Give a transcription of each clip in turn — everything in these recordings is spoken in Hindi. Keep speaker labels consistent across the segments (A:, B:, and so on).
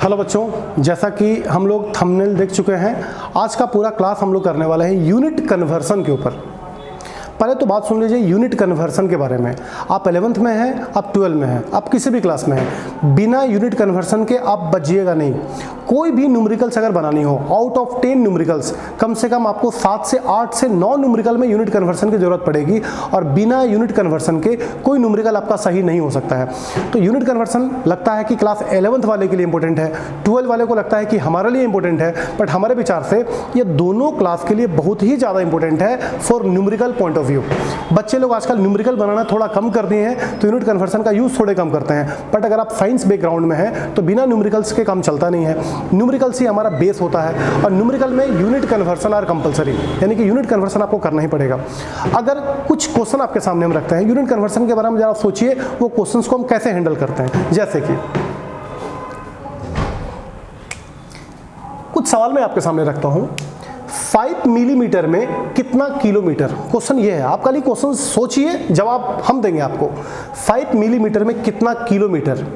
A: हेलो बच्चों, जैसा कि हम लोग थंबनेल देख चुके हैं, आज का पूरा क्लास हम लोग करने वाले हैं यूनिट कन्वर्सन के ऊपर। पहले तो बात सुन लीजिए यूनिट कन्वर्सन के बारे में। आप 11th में हैं, आप 12 में हैं, आप किसी भी क्लास में हैं, बिना यूनिट कन्वर्सन के आप बचिएगा नहीं। कोई भी न्यूमेरिकल्स अगर बनानी हो, आउट ऑफ 10 न्यूमेरिकल्स कम से कम आपको 7 से 8 से 9 न्यूमेरिकल में यूनिट कन्वर्सन की जरूरत पड़ेगी, और बिना यूनिट कन्वर्सन के कोई न्यूमेरिकल आपका सही नहीं हो सकता है। तो यूनिट कन्वर्सन लगता है कि क्लास 11th वाले के लिए इंपॉर्टेंट है, 12 वाले को लगता है कि हमारे लिए इंपॉर्टेंट है, बट हमारे विचार से ये दोनों क्लास के लिए बहुत ही ज़्यादा इंपॉर्टेंट है for numerical point of view. बच्चे लोग आजकल न्यूमेरिकल बनाना थोड़ा कम कर दिए हैं, तो यूनिट कन्वर्सन का यूज़ थोड़े कम करते हैं, बट अगर आप साइंस बैकग्राउंड में हैं तो बिना न्यूमेरिकल्स के काम चलता नहीं है। न्यूमेरिकल्स ही हमारा बेस होता है, और न्यूमेरिकल में यूनिट कन्वर्सन आर कंपलसरी, यानी कि यूनिट कन्वर्सन आपको करना ही पड़ेगा। अगर कुछ क्वेश्चन आपके सामने हम रखते हैं यूनिट कन्वर्सन के बारे में, जरा सोचिए वो क्वेश्चंस को हम कैसे हैंडल करते हैं। जैसे कि कुछ सवाल मैं आपके सामने रखता हूं, 5 मिलीमीटर में कितना किलोमीटर। क्वेश्चन ये है, आप खाली क्वेश्चन सोचिए, जवाब हम देंगे आपको। 5 मिलीमीटर में कितना किलोमीटर,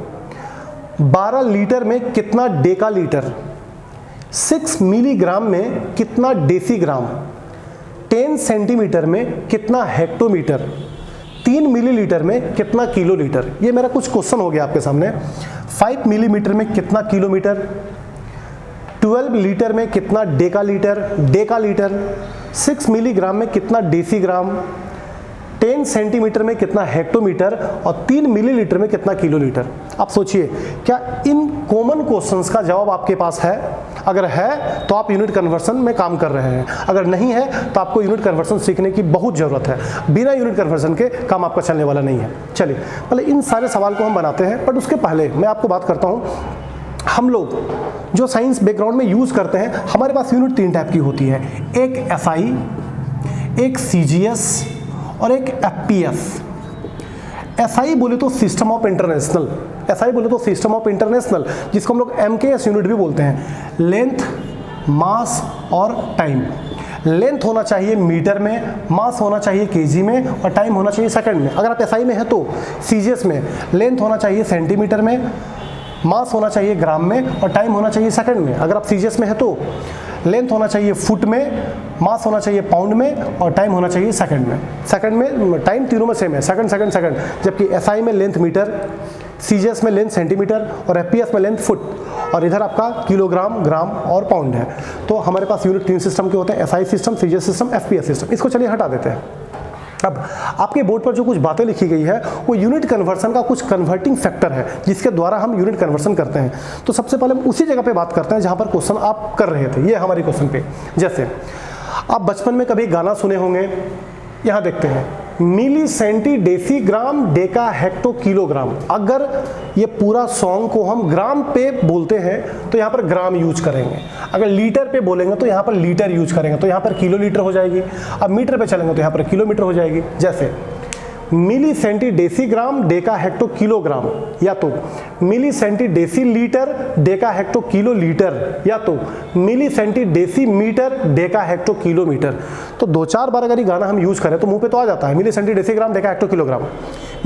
A: 12 लीटर में कितना डेका लीटर, 6 मिलीग्राम में कितना डेसीग्राम, 10 सेंटीमीटर में कितना हेक्टोमीटर, 3 मिलीलीटर में कितना किलोलीटर। ये मेरा कुछ क्वेश्चन हो गया आपके सामने। 5 मिलीमीटर में कितना किलोमीटर, 12 लीटर में कितना डेका लीटर, 6 मिलीग्राम में कितना डेसीग्राम, 10 सेंटीमीटर में कितना हेक्टोमीटर, और 3 मिलीलीटर में कितना किलोलीटर। आप सोचिए, क्या इन कॉमन क्वेश्चंस का जवाब आपके पास है? अगर है तो आप यूनिट कन्वर्सन में काम कर रहे हैं, अगर नहीं है तो आपको यूनिट कन्वर्सन सीखने की बहुत ज़रूरत है। बिना यूनिट कन्वर्सन के काम आपका चलने वाला नहीं है। चलिए पहले इन सारे सवाल को हम बनाते हैं, बट उसके पहले मैं आपको बात करता हूँ, हम लोग जो साइंस बैकग्राउंड में यूज़ करते हैं, हमारे पास यूनिट 3 टाइप की होती है, एक एसआई, एक सीजीएस और एक एफपीएस। एसआई बोले तो सिस्टम ऑफ इंटरनेशनल, एसआई बोले तो सिस्टम ऑफ इंटरनेशनल, जिसको हम लोग एमकेएस यूनिट भी बोलते हैं। लेंथ, मास और टाइम। लेंथ होना चाहिए मीटर में, मास होना चाहिए केजी में, और टाइम होना चाहिए सेकंड में। अगर आप एसआई में है तो सीजीएस में लेंथ होना चाहिए सेंटीमीटर में, मास होना चाहिए ग्राम में, और टाइम होना चाहिए सेकंड में। अगर आप सीजीएस में है तो लेंथ होना चाहिए फुट में, मास होना चाहिए पाउंड में, और टाइम होना चाहिए सेकंड में। सेकंड में टाइम तीनों में सेम है, सेकंड सेकंड सेकंड। जबकि एसआई में लेंथ मीटर, सीजीएस में लेंथ सेंटीमीटर, और एफपीएस में लेंथ फुट, और इधर आपका किलोग्राम, ग्राम और पाउंड है। तो हमारे पास यूनिट 3 सिस्टम के होते हैं, SI system, CGS system, FPS system. इसको चलिए हटा देते हैं। अब आपके बोर्ड पर जो कुछ बातें लिखी गई है वो यूनिट कन्वर्सन का कुछ कन्वर्टिंग फैक्टर है, जिसके द्वारा हम यूनिट कन्वर्सन करते हैं। तो सबसे पहले हम उसी जगह पे बात करते हैं जहां पर क्वेश्चन आप कर रहे थे। ये हमारे क्वेश्चन पे, जैसे आप बचपन में कभी गाना सुने होंगे, यहाँ देखते हैं milli centi decigram deca hecto kilogram. अगर ये पूरा सॉन्ग को हम ग्राम पे बोलते हैं तो यहाँ पर ग्राम यूज करेंगे, अगर लीटर पे बोलेंगे तो यहाँ पर लीटर यूज करेंगे, तो यहाँ पर किलोलीटर हो जाएगी। अब मीटर पे चलेंगे तो यहाँ पर किलोमीटर हो जाएगी। जैसे milli centi decigram deca hecto kilogram, या तो milli centi deci litre deca hecto kilo litre, या तो milli centi deci metre deca hecto kilometre. तो 2-4 बार अगर ये गाना हम यूज करें तो मुंह पे तो आ जाता है, milli centi decigram deca hecto kilogram,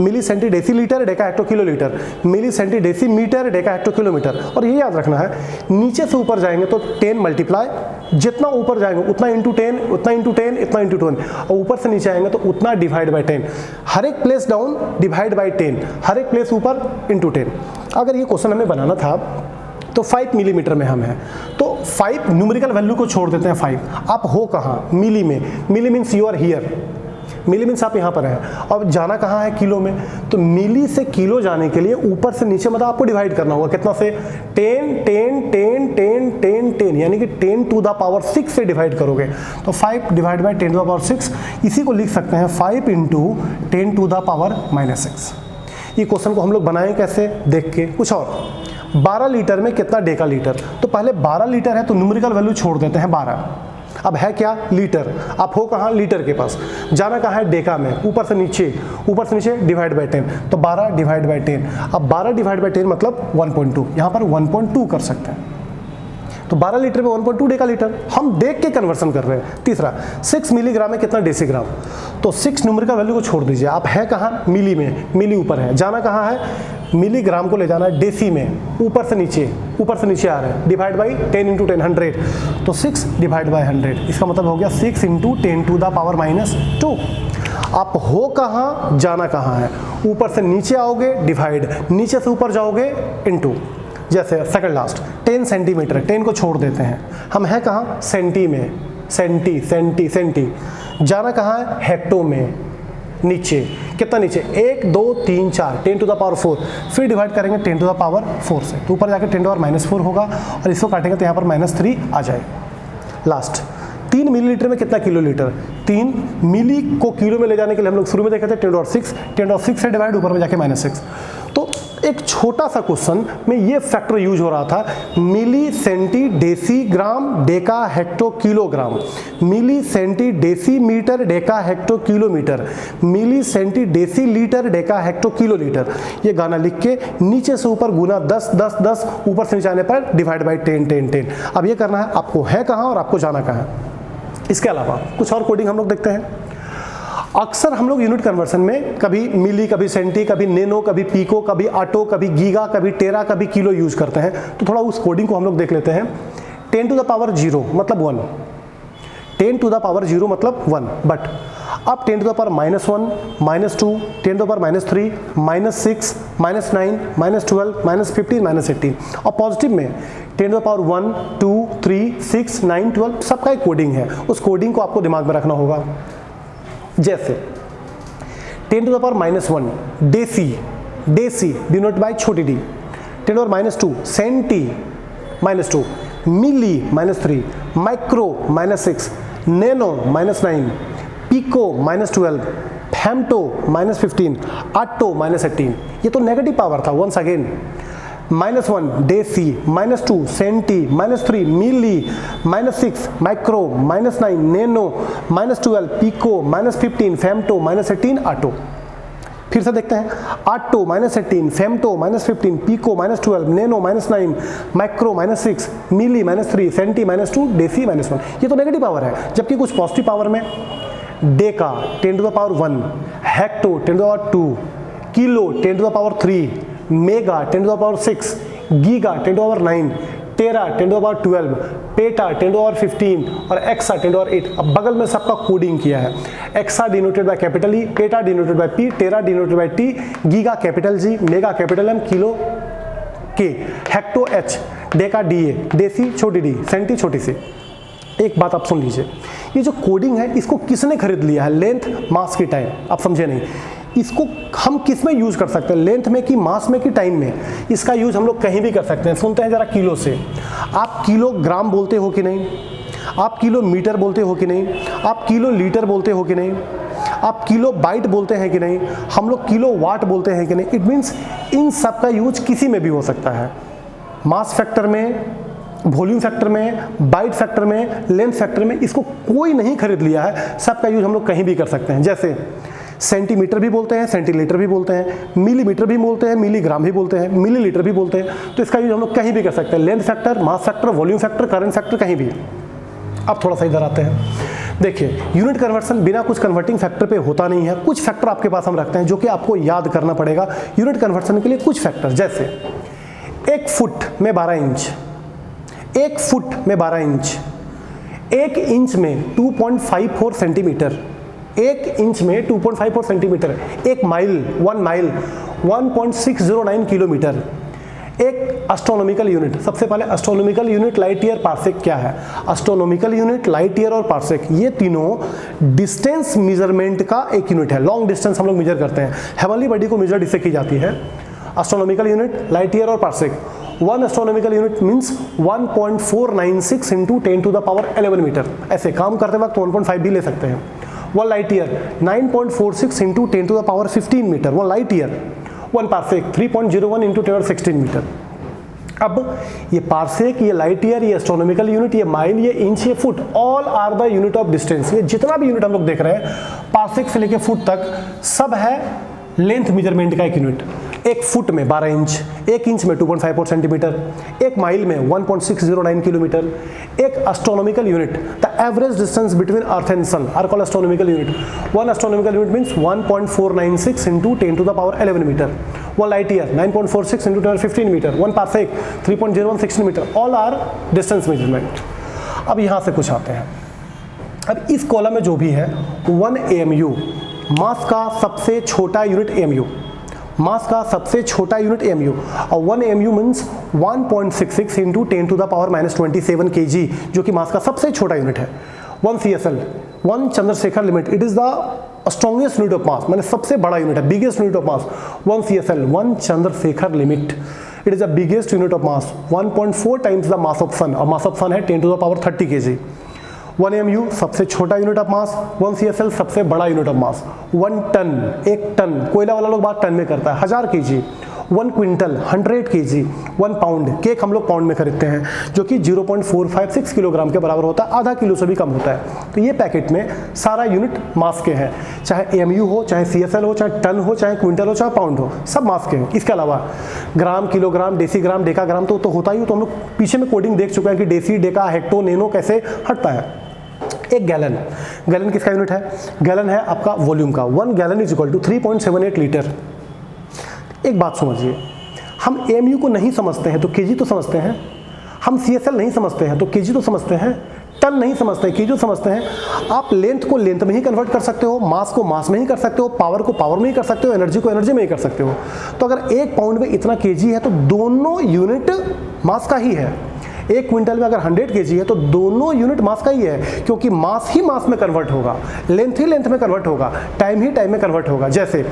A: milli centi deci litre deca hecto kilolitre, milli centi deci metre deca hecto kilometre. और ये याद रखना है, नीचे से ऊपर जाएंगे तो 10 मल्टीप्लाई, जितना ऊपर जाएंगे उतना इंटू 10, उतना इंटू 10, इतना इंटू 10, और ऊपर से नीचे आएंगे तो उतना डिवाइड बाई 10। हर एक प्लेस डाउन डिवाइड बाई 10, हर एक प्लेस ऊपर इंटू 10। अगर ये क्वेश्चन हमें बनाना था तो 5 मिलीमीटर में हम हैं, तो 5 न्यूमेरिकल वैल्यू को छोड़ देते हैं 5। आप हो कहाँ? मिली में। Milli means you are here, milli means आप यहाँ पर हैं, और जाना कहाँ है? किलो में। तो मिली से किलो जाने के लिए ऊपर से नीचे मतलब आपको डिवाइड करना होगा, कितना से? 10 10 10 10 10 10, यानी कि 10 टू द पावर 6 से डिवाइड करोगे तो 5 divide by 10 to the power 6। इसी को लिख सकते हैं 5 इंटू 10 टू द पावर -6। ये क्वेश्चन को हम लोग बनाएं कैसे, देख के कुछ और। 12 लीटर में कितना डेका लीटर, तो पहले 12 लीटर है तो न्यूमेरिकल वैल्यू छोड़ देते हैं 12। अब है क्या? लीटर। आप हो कहाँ? लीटर के पास। जाना कहाँ है? डेका में। ऊपर से नीचे डिवाइड बाई 10, तो 12 डिवाइड बाई 10। अब 12 डिवाइड बाई 10 मतलब 1.2, यहाँ पर 1.2 कर सकते हैं। तो 12 लीटर में 1.2 डेका लीटर, हम देख के कन्वर्सन कर रहे हैं। तीसरा, 6 मिलीग्राम में कितना डेसीग्राम, तो 6 न्यूमेरिकल वैल्यू को छोड़ दीजिए। आप है कहाँ? मिली में, मिली ऊपर है। जाना कहाँ है? मिलीग्राम को ले जाना है डेसी में, ऊपर से नीचे आ रहा है, डिवाइड बाई 10 इंटू 10 100, तो 6 डिवाइड बाई 100, इसका मतलब हो गया 6 इंटू 10 टू द पावर -2। आप हो कहाँ, जाना कहाँ है, ऊपर से नीचे आओगे डिवाइड, नीचे से ऊपर जाओगे इनटू। जैसे सेकंड लास्ट 10 सेंटीमीटर, 10 को छोड़ देते हैं, हम हैं कहाँ, सेंटी में, सेंटी, जाना कहाँ है, हेक्टो में, नीचे, कितना नीचे, 1 2 3 4, 10 टू द पावर 4, फिर डिवाइड करेंगे 10 टू द पावर 4 से, तो ऊपर जाके 10 टू द पावर -4 होगा, और इसको काटेंगे तो यहाँ पर -3 आ जाए। लास्ट 3 मिलीलीटर में कितना किलोलीटर, 3 मिली को किलो में ले जाने के लिए हम लोग शुरू में देखे थे 10⁶ से डिवाइड, ऊपर में जाके -6। तो एक छोटा सा क्वेश्चन में ये फैक्टर यूज हो रहा था, milli centi deci gram deca hecto kilogram, milli centi deci metre deca hecto kilometre, milli centi deci litre deca hecto kilolitre. ये गाना लिख के नीचे से ऊपर गुना 10 10 10, ऊपर से नीचे आने पर डिवाइड बाई 10 10 10। अब ये करना है, आपको है कहाँ और आपको जाना कहाँ है। इसके अलावा कुछ और कोडिंग हम लोग देखते हैं। अक्सर हम लोग यूनिट कन्वर्सन में कभी मिली, कभी सेंटी, कभी नैनो, कभी पीको, कभी आटो, कभी गीगा, कभी टेरा, कभी किलो यूज करते हैं, तो थोड़ा उस कोडिंग को हम लोग देख लेते हैं। 10 टू द पावर 0 मतलब 1, 10 टू द पावर 0 मतलब 1, बट अब 10 to the power -1, -2, 10 to the power -3, -6, -9, -12, -15, -18, और पॉजिटिव में 10 टू द पावर 1 2 3 6 9 12, सबका एक कोडिंग है, उस कोडिंग को आपको दिमाग में रखना होगा। जैसे 10 to the power -1 deci denote by छोटी D, 10 to the power -2 centi -2, milli -3, micro -6, nano -9, pico -12, femto -15, atto -18। ये तो नेगेटिव पावर था। Once again -1 deci, -2 centi, -3 milli, -6 micro, -9 nano, -12 pico, -15 femto, -18 atto. फिर से देखते हैं, atto -18, femto -15, pico -12, nano -9, micro -6, मिली -3, सेंटी -2, डेसी -1। ये तो नेगेटिव पावर है, जबकि कुछ पॉजिटिव पावर में deca 10 to the power 1, hecto 10 to the power 2, kilo 10 to the power 3, mega 10 to the power 6, giga 10 to the power 9, tera 10 to the power 12, peta 10 to the power 15 और एक्सा 10 टू द पावर 8। अब बगल में सबका कोडिंग किया है। Exa denoted by capital E, peta denoted by P, tera denoted by T, giga capital G, mega capital M, kilo K, hecto H, deca D A, deci छोटी डी, सेंटी छोटी सी। एक बात आप सुन लीजिए, ये जो कोडिंग है इसको किसने खरीद लिया है, लेंथ मास की टाइम, आप समझे नहीं। इसको हम किस में यूज कर सकते हैं, लेंथ में कि मास में कि टाइम में। इसका यूज हम लोग कहीं भी कर सकते हैं। सुनते हैं जरा किलो से, आप किलोग्राम बोलते हो कि नहीं, आप किलोमीटर बोलते हो कि नहीं, आप किलो लीटर बोलते हो कि नहीं, आप किलो बाइट बोलते हैं कि नहीं, हम लोग किलो वाट बोलते हैं कि नहीं। इट मीन्स इन सब का यूज किसी में भी हो सकता है, मास फैक्टर में, वॉल्यूम फैक्टर में, बाइट फैक्टर में, लेंथ फैक्टर में। इसको कोई नहीं खरीद लिया है, सबका यूज हम लोग कहीं भी कर सकते हैं। जैसे सेंटीमीटर भी बोलते हैं, सेंटीलीटर भी बोलते हैं, मिलीमीटर भी बोलते हैं, मिलीग्राम भी बोलते हैं, मिलीलीटर भी बोलते हैं। तो इसका यूज हम लोग कहीं भी कर सकते हैं, length factor, mass factor, volume factor, current factor, कहीं भी। अब थोड़ा सा इधर आते हैं। देखिए, यूनिट कन्वर्सन बिना कुछ कन्वर्टिंग फैक्टर पे होता नहीं है। कुछ फैक्टर आपके पास हम रखते हैं जो कि आपको याद करना पड़ेगा यूनिट कन्वर्सन के लिए। कुछ फैक्टर जैसे 1 फुट में 12 इंच, 1 फुट में 12 इंच, 1 इंच में 2.54 सेंटीमीटर, 1 इंच में 2.54 सेंटीमीटर, 1 माइल 1 माइल 1.609 किलोमीटर, एक एस्ट्रोनॉमिकल यूनिट। सबसे पहले astronomical unit light year parsec क्या है। एस्ट्रोनॉमिकल यूनिट, लाइट ईयर और पार्सेक, ये तीनों डिस्टेंस मेजरमेंट का एक यूनिट है। लॉन्ग डिस्टेंस हम लोग मेजर करते हैं, हेवनली बॉडी को मेजर इससे की जाती है। एस्ट्रोनॉमिकल यूनिट, लाइट ईयर और parsec. 1 astronomical unit means 1.496 into 10 to the power 11 metre. ऐसे काम करते वक्त 1.5 भी ले सकते हैं। 1 light year 9.46 into 10 to the power 15 metre, 1 light year. 1 parsec 3.01 into 10 16 metre. अब ये पार्सेक, ये लाइट ईयर, ये एस्ट्रोनॉमिकल यूनिट, ये माइल, ये इंच, ये foot, all are the unit of distance. ये जितना भी यूनिट हम लोग देख रहे हैं पार्सेक से लेके फुट तक, सब है लेंथ मेजरमेंट का एक यूनिट। 1 फुट में 12 इंच, 1 इंच में 2.54 सेंटीमीटर, 1 माइल में 1.609 किलोमीटर। एक astronomical unit, the average distance between earth and sun are called astronomical unit. 1 astronomical unit means 1.496 into 10 to the power 11 metre. 1 light year 9.46 into 1015 metre, 1 parsec 3.0116 metre, all are distance measurement. अब यहाँ से कुछ आते हैं। अब इस कॉलम में जो भी है 1 AMU, मास का सबसे छोटा यूनिट AMU, मास का सबसे छोटा यूनिट AMU, और 1 AMU means 1.66 into 10 to the power -27 kg, जो कि मास का सबसे छोटा यूनिट है। 1 CSL, 1 Chandrasekhar limit, it is the strongest unit of mass, मैंने सबसे बड़ा यूनिट है, biggest unit of mass. 1 CSL, 1 Chandrasekhar limit, it is the biggest unit of mass, 1.4 times the mass of sun, और मास ऑफ सन है 10 to the power 30 kg। 1 AMU सबसे छोटा यूनिट ऑफ मास, 1 CSL सबसे बड़ा unit of mass. 1 ton, 1 ton, कोयला वाला लोग बात टन में करता है, 1000 kg। 1 quintal 100 kg। 1 pound, cake हम लोग पाउंड में खरीदते हैं, जो कि 0.456 किलोग्राम के बराबर होता है, आधा किलो से भी कम होता है। तो ये पैकेट में सारा यूनिट मास के हैं, चाहे AMU हो, चाहे CSL हो, चाहे टन हो, चाहे क्विंटल हो, चाहे पाउंड हो, सब मास के हैं। इसके अलावा ग्राम, किलोग्राम, डेसीग्राम, डेकाग्राम तो होता ही, तो हम लोग पीछे में कोडिंग देख चुके हैं कि डेसी, डेका, हेक्टो, नैनो कैसे हटता है। एक गैलन, गैलन किसका यूनिट है? गैलन है आपका वॉल्यूम का। 1 gallon is equal to 3.78 litre. एक बात समझिए, हम AMU को नहीं समझते हैं तो kg तो समझते हैं, हम CSL नहीं समझते हैं तो kg तो समझते हैं, टन नहीं समझते हैं, kg तो समझते हैं। आप लेंथ को लेंथ में ही कन्वर्ट कर सकते हो, मास को मास में ही कर सकते हो, पावर को पावर में ही कर सकते हो, एनर्जी को एनर्जी में ही कर सकते हो। तो अगर 1 पाउंड में इतना kg है तो दोनों यूनिट मास का ही है। 1 क्विंटल में अगर 100 kg है तो दोनों यूनिट मास का ही है, क्योंकि मास ही मास में कन्वर्ट होगा, लेंथ ही लेंथ में कन्वर्ट होगा, टाइम ही टाइम में कन्वर्ट होगा। जैसे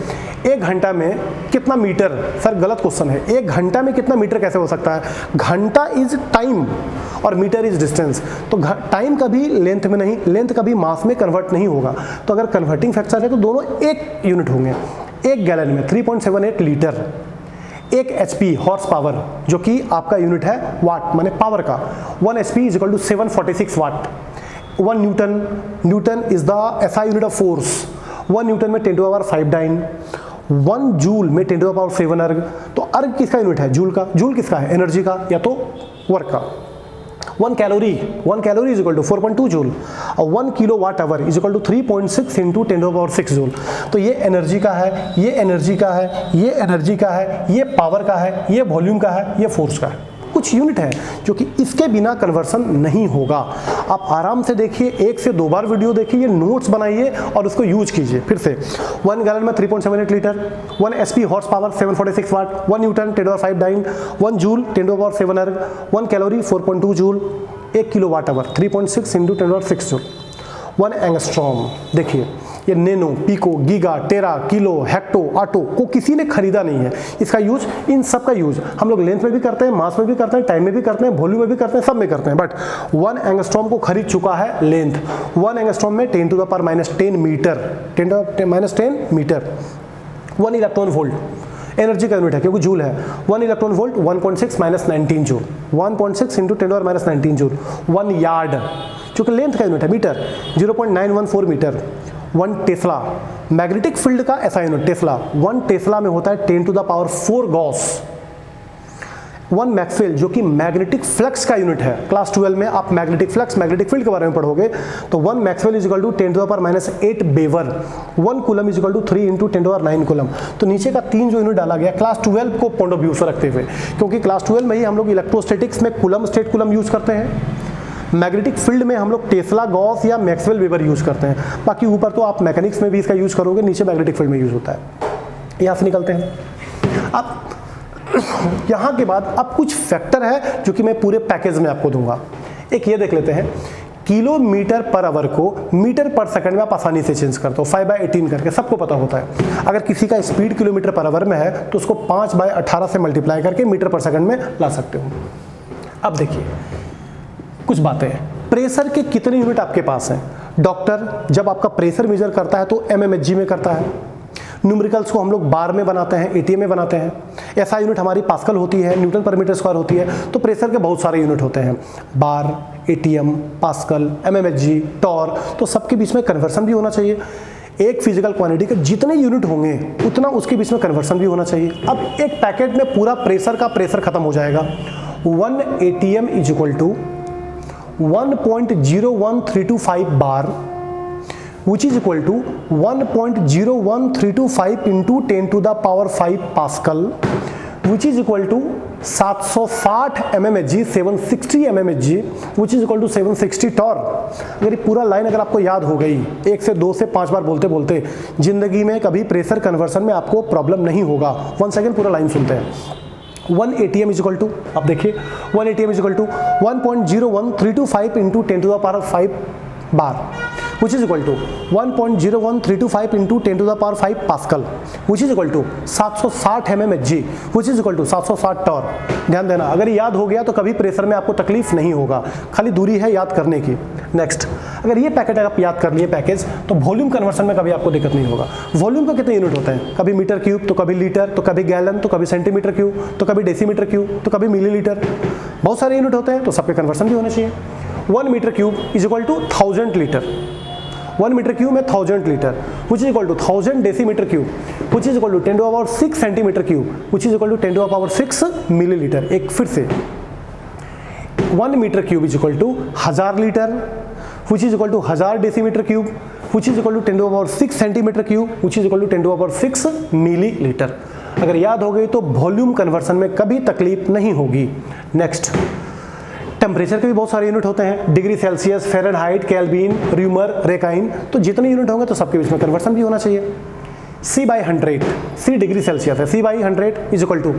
A: 1 घंटा में कितना मीटर, सर गलत क्वेश्चन है, 1 घंटा में कितना मीटर कैसे हो सकता है? घंटा इज टाइम और मीटर इज डिस्टेंस, तो टाइम कभी लेंथ में नहीं, लेंथ कभी मास में कन्वर्ट नहीं होगा। तो अगर कन्वर्टिंग फैक्टर है तो दोनों एक यूनिट होंगे। 1 गैलन में 3.78 लीटर। 1 HP हॉर्स पावर, जो कि आपका यूनिट है वाट, माने पावर का। 1 HP is equal to 746 watt. 1 newton, newton is the SI unit of force. 1 newton में 10 to the power 5 dyne. 1 joule में 10 to the power 7 अर्ग। तो अर्ग किसका यूनिट है? जूल का। जूल किसका है? एनर्जी का या तो वर्क का। 1 calorie, 1 calorie is equal to 4.2 joule, और 1 kilo watt hour is equal to 3.6 into 10 to the power 6 joule. तो ये एनर्जी का है, ये एनर्जी का है, ये एनर्जी का है, ये पावर का है, ये वॉल्यूम का है, ये फोर्स का है। कुछ यूनिट है जो कि इसके बिना कन्वर्सन नहीं होगा। आप आराम से देखिए, 1 से 2 बार वीडियो देखिए, नोट्स बनाइए और उसको यूज कीजिए। फिर से 1 गैलन में 3.78 litre, 1 HP horse power 746 watt, 1 newton 10 to the power 5 dyne, 1 joule 10 to the power 7 erg, 1 calorie 4.2 joule, 1 kilo watt hour 3.6 into 10 to the power 6 joule. 1 angstrom, देखिए ये nano, pico, giga, tera, kilo, hecto, atto को किसी ने खरीदा नहीं है। इसका यूज, इन सब का यूज हम लोग लेंथ में भी करते हैं, मास में भी करते हैं, टाइम में भी करते हैं, वॉल्यूम में भी करते हैं, सब में करते हैं। बट 1 एंगस्ट्रॉम को खरीद चुका है लेंथ। 1 एंगस्ट्रॉम में 10 to the power -10 metre, 10 to the power -10 metre. 1 electron volt energy का यूनिट है क्योंकि जूल है। 1 electron volt 1.6 - 19 joule, 1.6 into 10 to the power -19 joule. 1 yard चूंकि लेंथ का यूनिट है metre, 0.914 metre. 1 tesla, magnetic field का ऐसा यूनिट टेस्ला, 1 टेस्ला में होता है 10 to the power 4 Gauss. 1 Maxwell, जो कि मैग्नेटिक फ्लक्स का यूनिट है। क्लास 12 में आप मैग्नेटिक फ्लक्स, मैग्नेटिक फील्ड के बारे में पढ़ोगे, तो 1 maxwell is equal to 10 to the power -8 weber. 1 coulomb is equal to 3 into 10 to the power 9 coulomb. तो नीचे का 3 जो यूनिट डाला गया क्लास 12 को पॉइंट ऑफ व्यू से रखते हुए, क्योंकि क्लास 12 में ही हम लोग इलेक्ट्रोस्टैटिक्स में कूलम, स्टेट कूलम यूज करते हैं। मैग्नेटिक फील्ड में हम लोग टेस्ला, गॉस या मैक्सवेल वेबर यूज करते हैं। बाकी ऊपर तो आप मैकेनिक्स में भी इसका यूज करोगे, नीचे मैग्नेटिक फील्ड में यूज होता है। यहाँ से निकलते हैं। अब यहाँ के बाद अब कुछ फैक्टर है जो कि मैं पूरे पैकेज में आपको दूंगा। एक ये देख लेते हैं, किलोमीटर पर आवर को मीटर पर सेकंड में आप आसानी से चेंज करते हो, 5/18 करके, सबको पता होता है। अगर किसी का स्पीड किलोमीटर पर आवर में है तो उसको 5/18 से मल्टीप्लाई करके मीटर पर सेकंड में ला सकते हो। अब देखिए कुछ बातें हैं। प्रेशर के कितने यूनिट आपके पास हैं? डॉक्टर जब आपका प्रेशर मेजर करता है तो mmHg में करता है। न्यूमेरिकल्स को हम लोग बार में बनाते हैं, ATM में बनाते हैं। SI यूनिट हमारी पास्कल होती है, न्यूटन पर मीटर स्क्वायर होती है। तो प्रेशर के बहुत सारे यूनिट होते हैं, बार, ATM, पास्कल, mmHg, टॉर। तो सबके बीच में कन्वर्सन भी होना चाहिए। एक फिजिकल क्वांटिटी के जितने यूनिट होंगे उतना उसके बीच में कन्वर्सन भी होना चाहिए। अब एक पैकेट में पूरा प्रेशर का प्रेशर खत्म हो जाएगा। 1 ATM is equal to 1.01325 bar which is equal to 1.01325 into 10 to the power 5 pascal, which is equal to 760 mmHg, 760 mmHg, which is equal to 760 torr. अगर ये पूरा लाइन अगर आपको याद हो गई, 1 से 2 से 5 बार बोलते बोलते जिंदगी में कभी प्रेशर कन्वर्सन में आपको प्रॉब्लम नहीं होगा। 1 सेकेंड पूरा लाइन सुनते हैं। 1 ATM इज इक्वल टू, आप देखिए 1 ATM is equal to 1.01325 into 10 to the power 5 bar, which is equal to 1.01325 into 10 to the power 5 pascal, which is equal to 760 mmHg, which is equal to 760 torr. ध्यान देना, अगर याद हो गया तो कभी प्रेशर में आपको तकलीफ नहीं होगा, खाली दूरी है याद करने की। नेक्स्ट, अगर ये पैकेट आप याद कर लिए पैकेज, तो वॉल्यूम कन्वर्सन में कभी आपको दिक्कत नहीं होगा। वॉल्यूम का कितने यूनिट होते हैं? कभी मीटर क्यूब, तो कभी लीटर, तो कभी गैलन, तो कभी सेंटीमीटर क्यूब, तो कभी डेसीमीटर क्यूब, तो कभी मिलीलीटर, बहुत सारे यूनिट होते हैं, तो सबके कन्वर्सन भी होने चाहिए। 1 metre cube is equal to 1000 litre, 1 metre cube में 1000 litre, which is equal to 1000 decimetre cube, which is equal to 10 to the power 6 centimetre cube, which is equal to 10 to the power 6 millilitre. एक फिर से 1 metre cube is equal to 1000 litre, which is equal to 1000 decimetre cube, which is equal to 10 to the power 6 centimetre cube, which is equal to 10 to the power 6 millilitre. अगर याद हो गई तो वॉल्यूम कन्वर्सन में कभी तकलीफ नहीं होगी। नेक्स्ट, टेम्परेचर के भी बहुत सारे यूनिट होते हैं, degree Celsius, Fahrenheit, Kelvin, Reaumur, Rankine, तो जितने यूनिट होंगे तो सबके बीच में कन्वर्सन भी होना चाहिए। C/100, C डिग्री सेल्सियस है, C/100 is equal to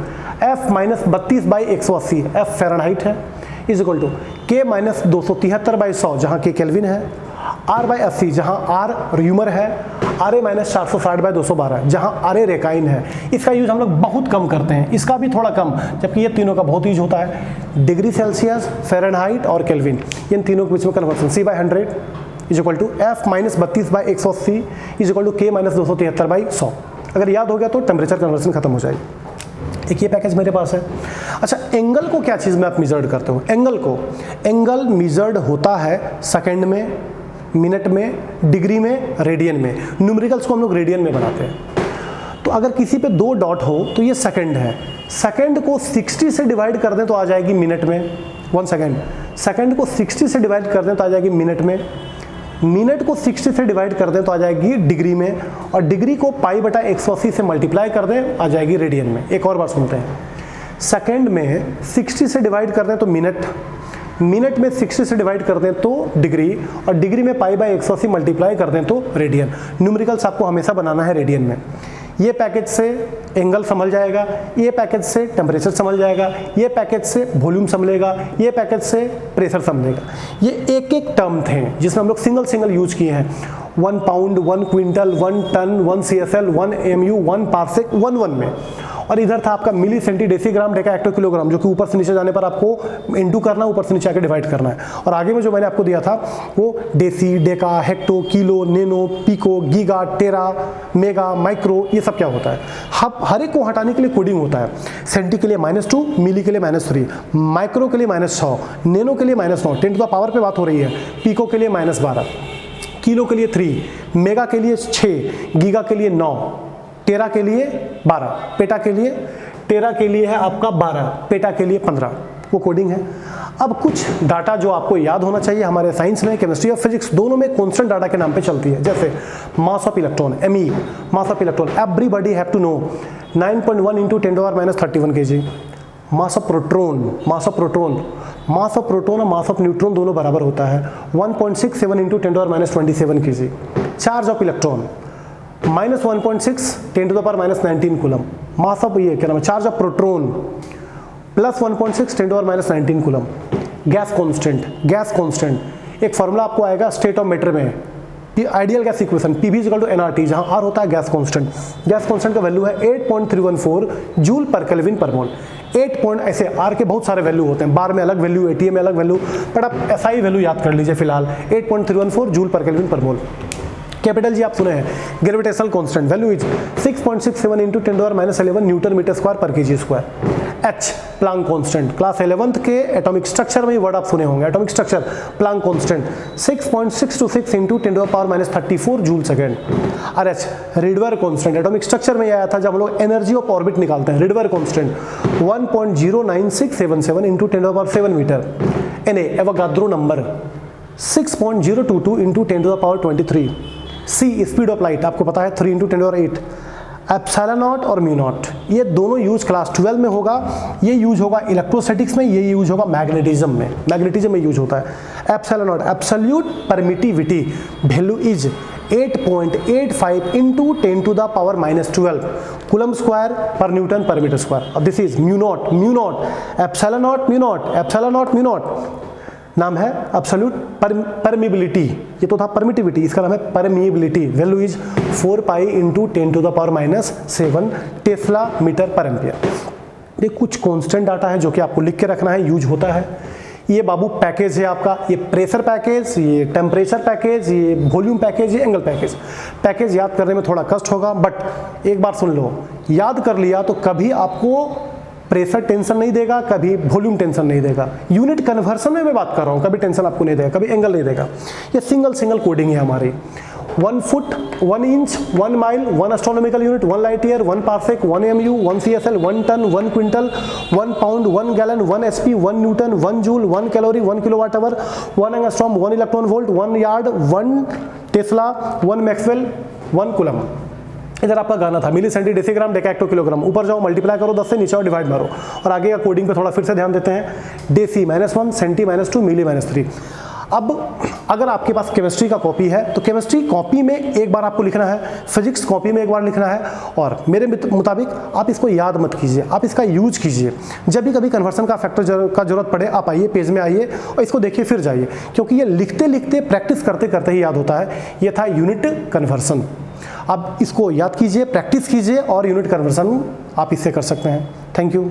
A: F-32/180, F fahrenheit है, इज इक्वल टू K-273/100 जहाँ K केल्विन है, R/80 जहाँ R र्यूमर है, Ra-460/212 जहाँ Ra रेकाइन है। इसका यूज हम लोग बहुत कम करते हैं, इसका भी थोड़ा कम, जबकि ये तीनों का बहुत यूज होता है। डिग्री सेल्सियस, फ़ारेनहाइट और केल्विन, इन तीनों के बीच में conversion C/100 is equal to F-32/180 is equal to K-273/100। अगर याद हो गया तो टेम्परेचर कन्वर्सन खत्म हो जाएगी। एक ये पैकेज मेरे पास है। अच्छा, एंगल को क्या चीज़ में आप मेजर्ड करते हो? एंगल मेजर्ड होता है सेकंड में, मिनट में, डिग्री में, रेडियन में। न्यूमेरिकल्स को हम लोग रेडियन में बनाते हैं। तो अगर किसी पे 2 डॉट हो तो ये सेकंड है, सेकंड को 60 से डिवाइड कर दें तो आ जाएगी मिनट में, 1 सेकंड। सेकंड को 60 से डिवाइड कर दें तो आ जाएगी मिनट में, मिनट को 60 से डिवाइड कर दें तो आ जाएगी डिग्री में, और डिग्री को π/180 से मल्टीप्लाई कर दें आ जाएगी रेडियन में। एक और बार सुनते हैं, सेकंड में 60 से डिवाइड कर दें तो मिनट, मिनट में 60 से डिवाइड कर दें तो डिग्री, और डिग्री में π/180 मल्टीप्लाई कर दें तो रेडियन। न्यूमेरिकल्स आपको हमेशा बनाना है रेडियन में। ये पैकेज से एंगल समझ जाएगा, ये पैकेज से टेम्परेचर समझ जाएगा, ये पैकेज से वॉल्यूम समझेगा, ये पैकेज से प्रेशर समझेगा। ये एक एक टर्म थे जिसमें हम लोग सिंगल यूज किए हैं। 1 pound, 1 quintal, 1 ton, 1 CSL, 1 MU, 1 parsec, 1 में। और इधर था आपका milli, centi, decigram, deca, hecto, kilogram, जो कि ऊपर से नीचे जाने पर आपको इंटू करना, ऊपर से नीचे आके डिवाइड करना है। और आगे में जो मैंने आपको दिया था वो deci, deca, hecto, kilo, nano, pico, giga, tera, mega, micro, ये सब क्या होता है। हर एक को हटाने के लिए कोडिंग होता है। सेंटी के लिए -2, मिली के लिए -3, माइक्रो के लिए -6, नैनो के लिए -9, 10 टू द पावर पे बात हो रही है, पिको के लिए -12, किलो के लिए 3, मेगा के लिए 6, गीगा के लिए 9, टेरा के लिए 12, पेटा के लिए, टेरा के लिए है आपका 12, पेटा के लिए 15, वो कोडिंग है। अब कुछ डाटा जो आपको याद होना चाहिए, हमारे साइंस में, केमिस्ट्री और फिजिक्स दोनों में कांस्टेंट डाटा के नाम पे चलती है। जैसे mass of electron, Me, mass of electron, everybody have to know 9.1 into 10⁻³ kg। Mass of proton, mass of proton और मास ऑफ न्यूट्रॉन दोनों बराबर होता है 1.67 into 10⁻27 kg। Charge of electron -1.6 10⁻19 कूलम। मास ऑफ ये क्या नाम है, चार्ज ऑफ प्रोटॉन +1.6 10⁻19 कूलम। गैस कांस्टेंट, एक फॉर्मूला आपको आएगा स्टेट ऑफ मैटर में, ideal gas equation, PV = nRT, जहां R होता है गैस कांस्टेंट। गैस कांस्टेंट का वैल्यू है 8.314 जूल पर केल्विन पर मोल। 8 ऐसे R के बहुत सारे वैल्यू होते हैं, बार में अलग वैल्यू, ATM में अलग वैल्यू, बट आप SI वैल्यू याद कर लीजिए फिलहाल, 8.314 जूल पर केल्विन पर मोल। कैपिटल जी आप सुने हैं, gravitational constant value is 6.67 into 10⁻11 newton metre square पर kg square. H Planck constant, class 11th के एटॉमिक स्ट्रक्चर में ही वर्ड आप सुने होंगे, atomic structure Planck constant 6.626 into 10⁻34 joule second. और H रिडवर कांस्टेंट, एटॉमिक स्ट्रक्चर में आया था जब हम लोग एनर्जी ऑफ ऑर्बिट निकालते हैं, Rydberg constant 1.09677 into 10⁻7 metre. Na Avogadro number 6.022 into 10⁻23। C speed of light आपको पता है 3 इंटू 10⁸, एप्सिलॉन नॉट और म्यू नॉट, ये दोनों यूज क्लास 12 में होगा। ये यूज होगा इलेक्ट्रोस्टैटिक्स में, ये यूज होगा मैग्नेटिज्म में, मैग्नेटिज्म में यूज होता है। Epsilon not absolute permittivity value is 8.85 into 10⁻⁻12 coulomb square पर न्यूटन पर मीटर स्क्वायर। अब this is mu naught epsilon not mu naught, epsilon not mu naught नाम है एब्सोल्यूट परमिबिलिटी, ये तो था परमिटिविटी, इसका नाम है permeability. Value is 4 pi into 10⁻⁻7 tesla metre पर एम्पियर। ये कुछ कांस्टेंट डाटा है जो कि आपको लिख के रखना है, यूज होता है। ये बाबू पैकेज है आपका, ये प्रेशर पैकेज, ये टेम्परेचर पैकेज, ये वॉल्यूम पैकेज, ये एंगल पैकेज। पैकेज याद करने में थोड़ा कष्ट होगा, बट एक बार सुन लो, याद कर लिया तो कभी आपको प्रेशर टेंशन नहीं देगा, कभी वॉल्यूम टेंशन नहीं देगा। यूनिट कन्वर्सन में मैं बात कर रहा हूँ, कभी टेंशन आपको नहीं देगा, कभी एंगल नहीं देगा। ये सिंगल कोडिंग है हमारी। 1 foot 1 inch 1 mile 1 astronomical unit 1 light year 1 parsec 1 MU 1 CSL 1 ton 1 quintal 1 pound 1 gallon 1 SP 1 newton 1 joule 1 calorie 1 kilowatt hour 1 angstrom 1 electron volt 1 yard 1 tesla 1 maxwell 1 coulomb. इधर आपका गाना था milli centi decigram deca hecto kilogram. ऊपर जाओ मल्टीप्लाई करो 10 से, नीचे आओ डिवाइड मारो। और आगे का कोडिंग पे थोड़ा फिर से ध्यान देते हैं। Deci -1 senti -2 milli -3। अब अगर आपके पास केमिस्ट्री का कॉपी है तो केमिस्ट्री कॉपी में एक बार आपको लिखना है, फिजिक्स कॉपी में एक बार लिखना है, और मेरे मुताबिक आप इसको याद मत कीजिए, आप इसका यूज कीजिए। जब भी कभी कन्वर्सन का फैक्टर का जरूरत पड़े आप आइए, पेज में आइए और इसको देखिए फिर जाइए, क्योंकि ये लिखते लिखते प्रैक्टिस करते करते ही याद होता है। ये था यूनिट कन्वर्सन। अब इसको याद कीजिए, प्रैक्टिस कीजिए और यूनिट कन्वर्सन आप इससे कर सकते हैं। Thank you.